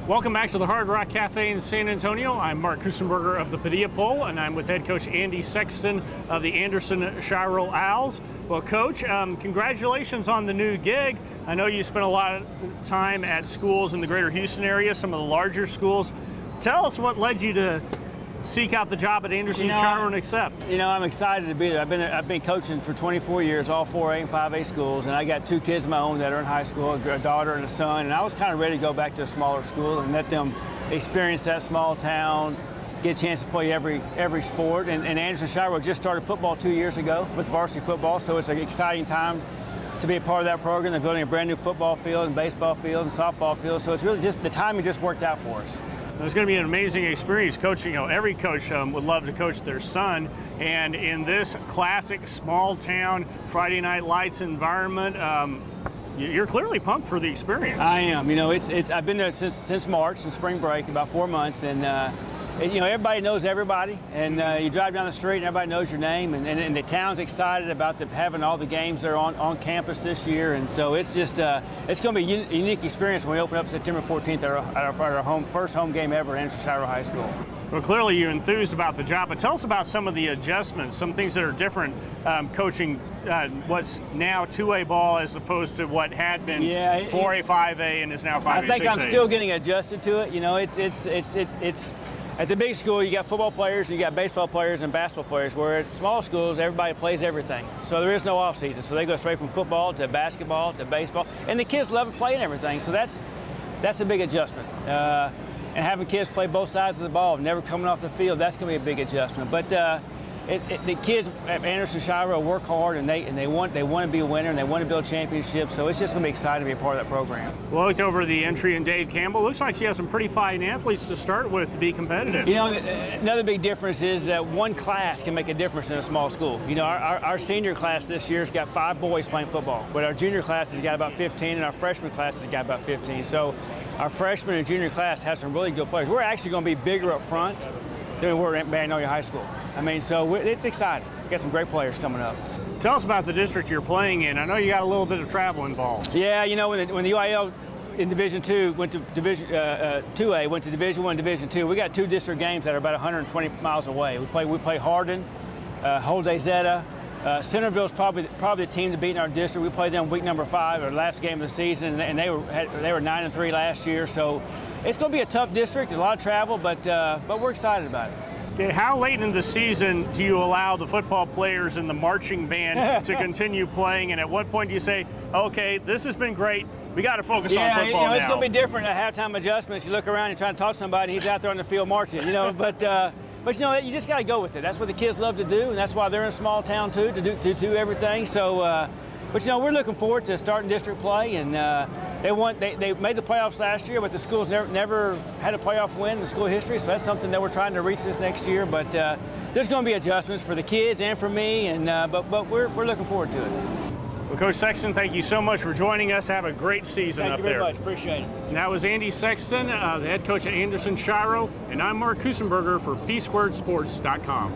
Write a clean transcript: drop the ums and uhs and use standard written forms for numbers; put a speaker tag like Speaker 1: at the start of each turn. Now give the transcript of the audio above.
Speaker 1: Welcome back to the Hard Rock Cafe in San Antonio. I'm Mark Kusenberger of the Padilla Poll, and I'm with head coach Andy Sexton of the Anderson Shiro Owls. Well, Coach, congratulations on the new gig. I know you spent a lot of time at schools in the greater Houston area, some of the larger schools. Tell us what led you to seek out the job at Anderson Shiro and accept.
Speaker 2: I'm excited to be there. I've been coaching for 24 years, all 4A and 5A schools, and I got two kids of my own that are in high school, a daughter and a son, and I was kind of ready to go back to a smaller school and let them experience that small town, get a chance to play every sport. And Anderson Shiro just started football 2 years ago with varsity football, so it's an exciting time to be a part of that program. They're building a brand new football field and baseball field and softball field, so it's really just the timing just worked out for us.
Speaker 1: It's going to be an amazing experience coaching. Every coach would love to coach their son, and in this classic small town Friday Night Lights environment, you're clearly pumped for the experience.
Speaker 2: I am. I've been there since March, since spring break, about 4 months, and everybody knows everybody, and you drive down the street and everybody knows your name, and the town's excited about having all the games that are on campus this year, and so it's just it's going to be a unique experience when we open up September 14th at our first home game ever at Anderson Shiro High School.
Speaker 1: Well, clearly you're enthused about the job, but tell us about some of the adjustments, some things that are different coaching what's now 2A ball as opposed to what had been 4A, 5A, and is now 5A, 6A.
Speaker 2: I think I'm still getting adjusted to it. It's at the big school, you got football players, you got baseball players and basketball players, where at small schools, everybody plays everything. So there is no off season. So they go straight from football to basketball to baseball. And the kids love playing everything. So that's a big adjustment. And having kids play both sides of the ball, never coming off the field, that's going to be a big adjustment. But the kids at Anderson Shiro work hard, and they want to be a winner, and they want to build championships. So it's just going to be exciting to be a part of that program.
Speaker 1: Well, I looked over the entry in Dave Campbell. Looks like she has some pretty fine athletes to start with to be competitive.
Speaker 2: Another big difference is that one class can make a difference in a small school. Our senior class this year has got 5 boys playing football, but our junior class has got about 15, and our freshman class has got about 15. So our freshman and junior class have some really good players. We're actually going to be bigger up front than we were at Magnolia High School. So it's exciting. We've got some great players coming up.
Speaker 1: Tell us about the district you're playing in. I know you got a little bit of travel involved.
Speaker 2: Yeah, when the UIL in Division II went to Division 2A, went to Division I, Division II, we got 2 district games that are about 120 miles away. We play Hardin, Jose Zeta. Centerville's probably the team to beat in our district. We played them week number 5, or last game of the season, and they were 9-3 last year. So it's going to be a tough district, a lot of travel, but we're excited about it.
Speaker 1: Okay, how late in the season do you allow the football players and the marching band to continue playing? And at what point do you say, okay, this has been great, we got to focus on football now?
Speaker 2: It's going to be different at halftime adjustments. You look around and try to talk to somebody, he's out there on the field marching, But you just got to go with it. That's what the kids love to do, and that's why they're in a small town too, to do everything. So, we're looking forward to starting district play, and they made the playoffs last year, but the school's never had a playoff win in the school history. So that's something that we're trying to reach this next year. But there's going to be adjustments for the kids and for me, and but we're looking forward to it.
Speaker 1: Well, Coach Sexton, thank you so much for joining us. Have a great season up there.
Speaker 2: Thank you very much. Appreciate it.
Speaker 1: And that was Andy Sexton, the head coach at Anderson Shiro, and I'm Mark Kusenberger for PSquaredSports.com.